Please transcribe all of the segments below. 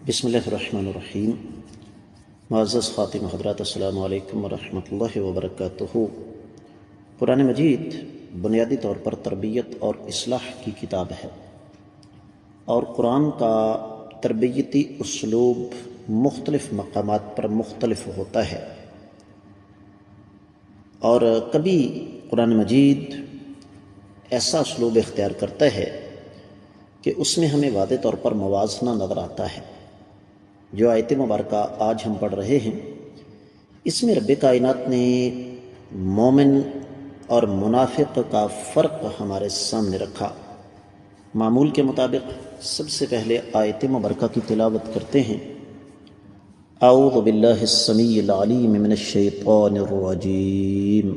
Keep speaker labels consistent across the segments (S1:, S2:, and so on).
S1: بسم اللہ الرحمن الرحیم۔ معزز خاتم حضرات، السلام علیکم ورحمۃ اللہ وبرکاتہ۔ قرآن مجید بنیادی طور پر تربیت اور اصلاح کی کتاب ہے، اور قرآن کا تربیتی اسلوب مختلف مقامات پر مختلف ہوتا ہے، اور کبھی قرآن مجید ایسا اسلوب اختیار کرتا ہے کہ اس میں ہمیں واضح طور پر موازنہ نظر آتا ہے۔ جو آیت مبارکہ آج ہم پڑھ رہے ہیں، اس میں رب کائنات نے مومن اور منافق کا فرق ہمارے سامنے رکھا۔ معمول کے مطابق سب سے پہلے آیت مبارکہ کی تلاوت کرتے ہیں۔ اعوذ باللہ السمیع العلیم من الشیطان الرجیم۔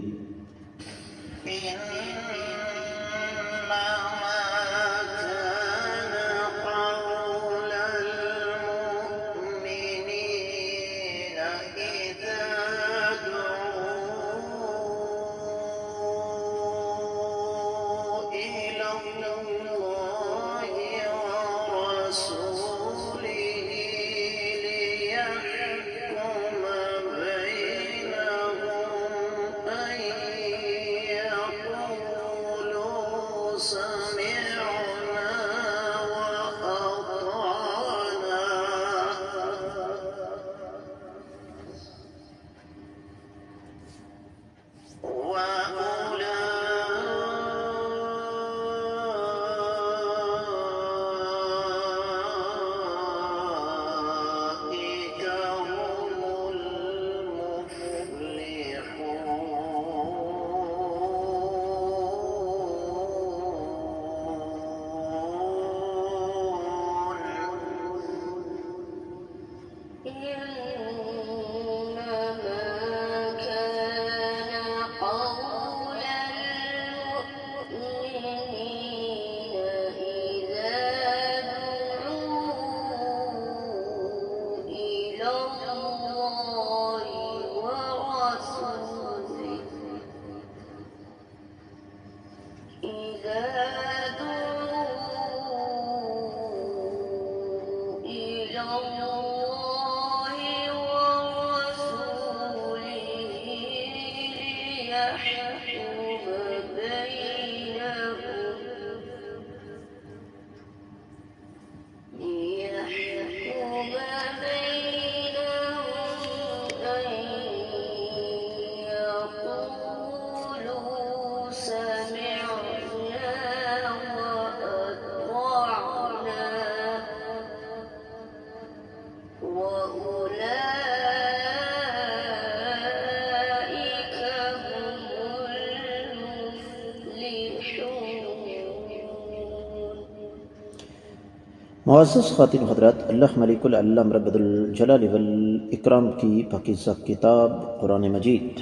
S1: معزز خاتم حضرات، اللہ ملک العلم رب الجلال والاکرام کی پاکیزہ کتاب قرآن مجید،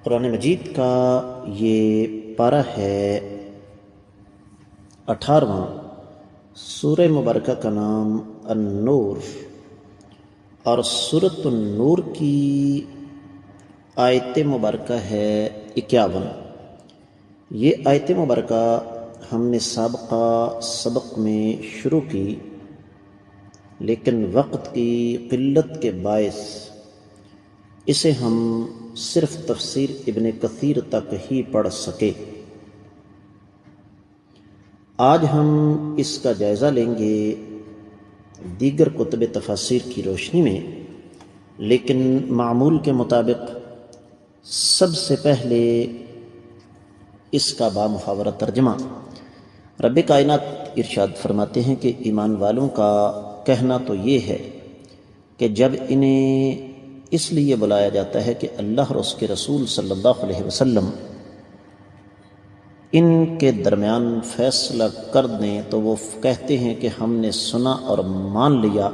S1: قرآن مجید کا یہ پارہ ہے 18واں۔ سورہ مبارکہ کا نام النور، اور سورۃ النور کی آیت مبارکہ ہے 51۔ یہ آیت مبارکہ ہم نے سابقہ سبق میں شروع کی، لیکن وقت کی قلت کے باعث اسے ہم صرف تفسیر ابن کثیر تک ہی پڑھ سکے۔ آج ہم اس کا جائزہ لیں گے دیگر کتب تفاسیر کی روشنی میں، لیکن معمول کے مطابق سب سے پہلے اس کا بامحاورہ ترجمہ۔ رب کائنات ارشاد فرماتے ہیں کہ ایمان والوں کا کہنا تو یہ ہے کہ جب انہیں اس لیے بلایا جاتا ہے کہ اللہ اور اس کے رسول صلی اللہ علیہ وسلم ان کے درمیان فیصلہ کر دیں، تو وہ کہتے ہیں کہ ہم نے سنا اور مان لیا،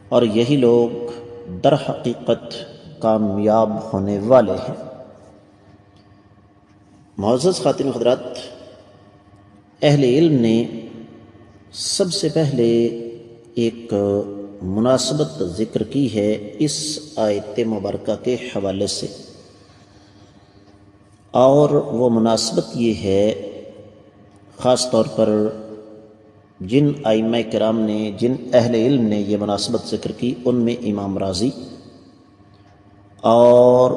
S1: اور یہی لوگ در حقیقت کامیاب ہونے والے ہیں۔ معزز خاتم حضرات، اہل علم نے سب سے پہلے ایک مناسبت ذکر کی ہے اس آیت مبارکہ کے حوالے سے، اور وہ مناسبت یہ ہے خاص طور پر جن ائمہ کرام نے، جن اہل علم نے یہ مناسبت ذکر کی، ان میں امام رازی اور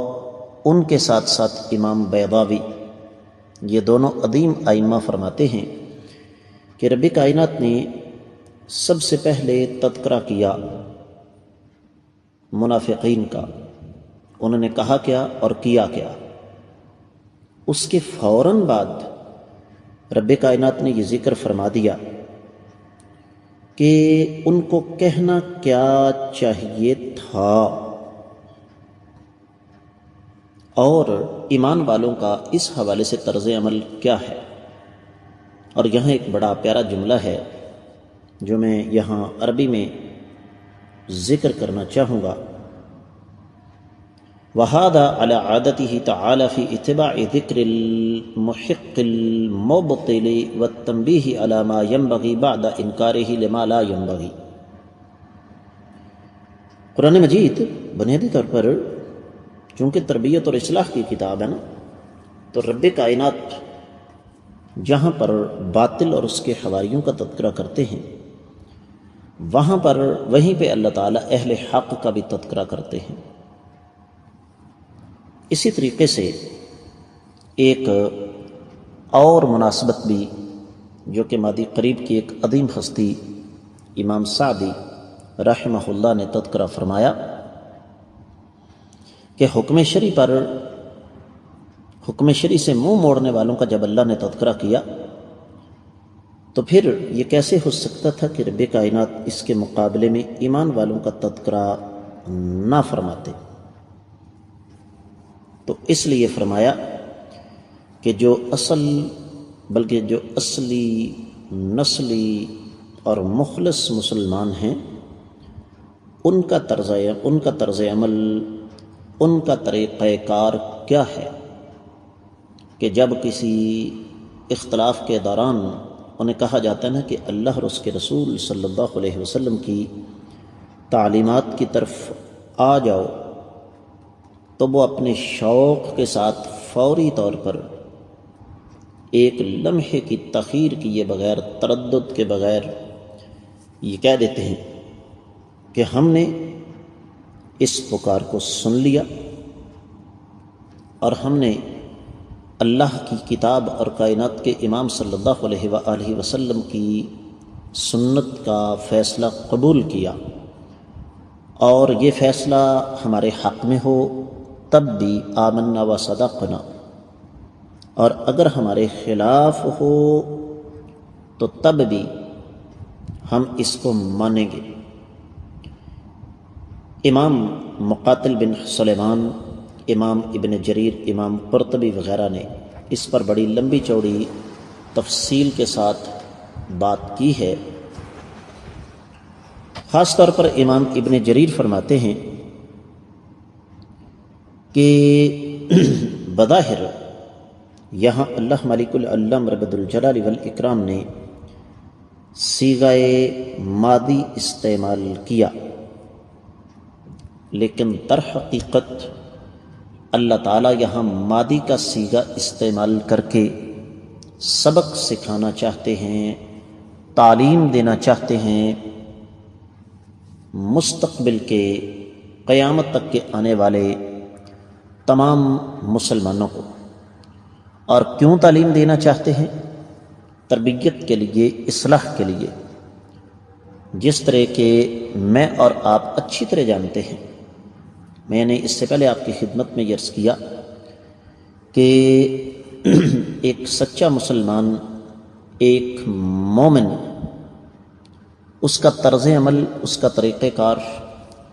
S1: ان کے ساتھ ساتھ امام بیضاوی، یہ دونوں عظیم ائمہ فرماتے ہیں کہ رب کائنات نے سب سے پہلے تذکرہ کیا منافقین کا، انہوں نے کہا کیا اور کیا کیا، اس کے فوراً بعد رب کائنات نے یہ ذکر فرما دیا کہ ان کو کہنا کیا چاہیے تھا، اور ایمان والوں کا اس حوالے سے طرز عمل کیا ہے۔ اور یہاں ایک بڑا پیارا جملہ ہے جو میں یہاں عربی میں ذکر کرنا چاہوں گا۔ وَهَذَا عَلَى عَادَتِهِ تَعَالَى فِي اتِّبَاعِ ذِكْرِ الْمُحِقِّ الْمُبْطِلِ وَالتَّنْبِيهِ عَلَى مَا يَنبَغِي بَعْدَ إِنْكَارِهِ لِمَا لَا يَنبَغِي۔ قرآن مجید بنیادی طور پر چونکہ تربیت اور اصلاح کی کتاب ہے نا، تو رب کائنات جہاں پر باطل اور اس کے حواریوں کا تذکرہ کرتے ہیں، وہاں پر وہیں پہ اللہ تعالیٰ اہل حق کا بھی تذکرہ کرتے ہیں۔ اسی طریقے سے ایک اور مناسبت بھی جو کہ ماضی قریب کی ایک عظیم ہستی امام سعدی رحمہ اللہ نے تذکرہ فرمایا کہ حکم شرعی سے منہ موڑنے والوں کا جب اللہ نے تذکرہ کیا تو پھر یہ کیسے ہو سکتا تھا کہ رب کائنات اس کے مقابلے میں ایمان والوں کا تذکرہ نہ فرماتے؟ تو اس لیے فرمایا کہ جو اصلی نسلی اور مخلص مسلمان ہیں، ان کا طرز عمل، ان کا طریقہ کار کیا ہے کہ جب کسی اختلاف کے دوران انہیں کہا جاتا ہے نا کہ اللہ اور اس کے رسول صلی اللہ علیہ وسلم کی تعلیمات کی طرف آ جاؤ، تو وہ اپنے شوق کے ساتھ فوری طور پر ایک لمحے کی تاخیر کیے بغیر، تردد کے بغیر یہ کہہ دیتے ہیں کہ ہم نے اس پکار کو سن لیا اور ہم نے اللہ کی کتاب اور کائنات کے امام صلی اللہ علیہ وآلہ وسلم کی سنت کا فیصلہ قبول کیا، اور یہ فیصلہ ہمارے حق میں ہو تب بھی آمنا و صدقنا، اور اگر ہمارے خلاف ہو تو تب بھی ہم اس کو مانیں گے۔ امام مقاتل بن سلیمان، امام ابن جریر، امام قرطبی وغیرہ نے اس پر بڑی لمبی چوڑی تفصیل کے ساتھ بات کی ہے۔ خاص طور پر امام ابن جریر فرماتے ہیں کہ بظاہر یہاں اللہ مالک العلم رب الجلال والاکرام نے صیغہ ماضی استعمال کیا، لیکن در حقیقت اللہ تعالیٰ یہاں ماضی کا صیغہ استعمال کر کے سبق سکھانا چاہتے ہیں، تعلیم دینا چاہتے ہیں مستقبل کے، قیامت تک کے آنے والے تمام مسلمانوں کو۔ اور کیوں تعلیم دینا چاہتے ہیں؟ تربیت کے لیے، اصلاح کے لیے، جس طرح کہ میں اور آپ اچھی طرح جانتے ہیں۔ میں نے اس سے پہلے آپ کی خدمت میں یہ عرض کیا کہ ایک سچا مسلمان، ایک مومن، اس کا طرز عمل، اس کا طریقہ کار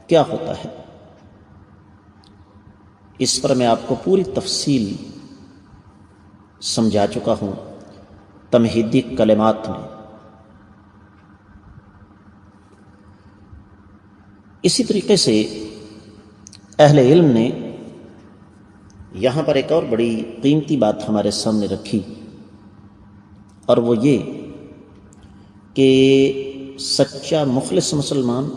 S1: کیا ہوتا ہے، اس پر میں آپ کو پوری تفصیل سمجھا چکا ہوں تمہیدی کلمات میں۔ اسی طریقے سے اہل علم نے یہاں پر ایک اور بڑی قیمتی بات ہمارے سامنے رکھی، اور وہ یہ کہ سچا مخلص مسلمان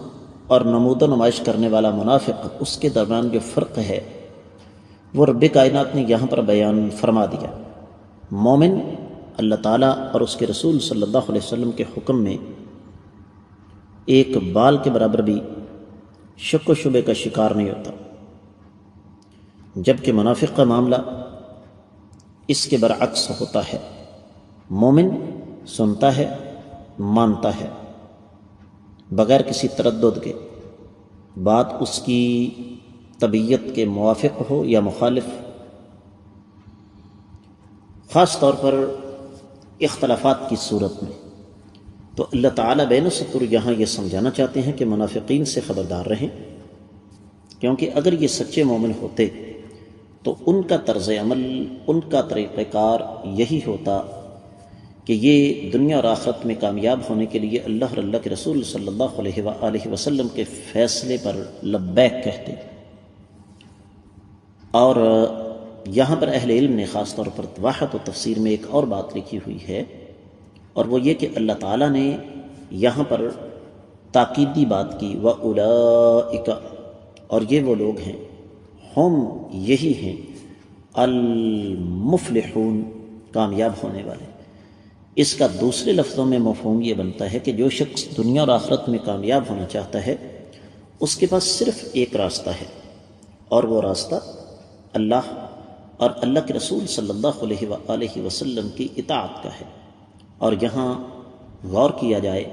S1: اور نمود و نمائش کرنے والا منافق، اس کے درمیان جو فرق ہے وہ رب کائنات نے یہاں پر بیان فرما دیا۔ مومن اللہ تعالیٰ اور اس کے رسول صلی اللہ علیہ وسلم کے حکم میں ایک بال کے برابر بھی شک و شبے کا شکار نہیں ہوتا، جبکہ منافق کا معاملہ اس کے برعکس ہوتا ہے۔ مومن سنتا ہے، مانتا ہے، بغیر کسی تردد کے، بات اس کی طبیعت کے موافق ہو یا مخالف۔ خاص طور پر اختلافات کی صورت میں تو اللہ تعالیٰ بین السطور یہاں یہ سمجھانا چاہتے ہیں کہ منافقین سے خبردار رہیں، کیونکہ اگر یہ سچے مومن ہوتے تو ان کا طرز عمل، ان کا طریقہ کار یہی ہوتا کہ یہ دنیا اور آخرت میں کامیاب ہونے کے لیے اللہ اور اللہ کے رسول صلی اللہ علیہ وآلہ وسلم کے فیصلے پر لبیک کہتے۔ اور یہاں پر اہل علم نے خاص طور پر وضاحت و تفسیر میں ایک اور بات لکھی ہوئی ہے، اور وہ یہ کہ اللہ تعالیٰ نے یہاں پر تاکیدی بات کی، وَأُولَئِكَ، اور یہ وہ لوگ ہیں، ہم یہی ہیں، المفلحون، کامیاب ہونے والے۔ اس کا دوسرے لفظوں میں مفہوم یہ بنتا ہے کہ جو شخص دنیا اور آخرت میں کامیاب ہونا چاہتا ہے اس کے پاس صرف ایک راستہ ہے، اور وہ راستہ اللہ اور اللہ کے رسول صلی اللہ علیہ وآلہ وسلم کی اطاعت کا ہے۔ اور یہاں غور کیا جائے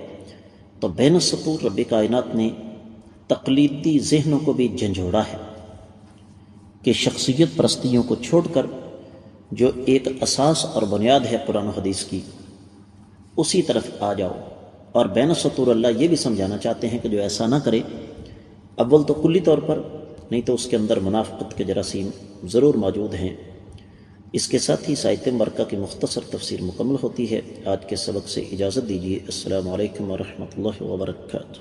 S1: تو بین السطور رب کائنات نے تقلیدی ذہنوں کو بھی جھنجھوڑا ہے کہ شخصیت پرستیوں کو چھوڑ کر جو ایک اساس اور بنیاد ہے قرآن و حدیث کی، اسی طرف آ جاؤ۔ اور بین السطور اللہ یہ بھی سمجھانا چاہتے ہیں کہ جو ایسا نہ کرے، اول تو کلی طور پر، نہیں تو اس کے اندر منافقت کے جراثیم ضرور موجود ہیں۔ اس کے ساتھ ہی آیت مبارکہ کی مختصر تفسیر مکمل ہوتی ہے۔ آج کے سبق سے اجازت دیجیے۔ السلام علیکم ورحمۃ اللہ وبرکاتہ۔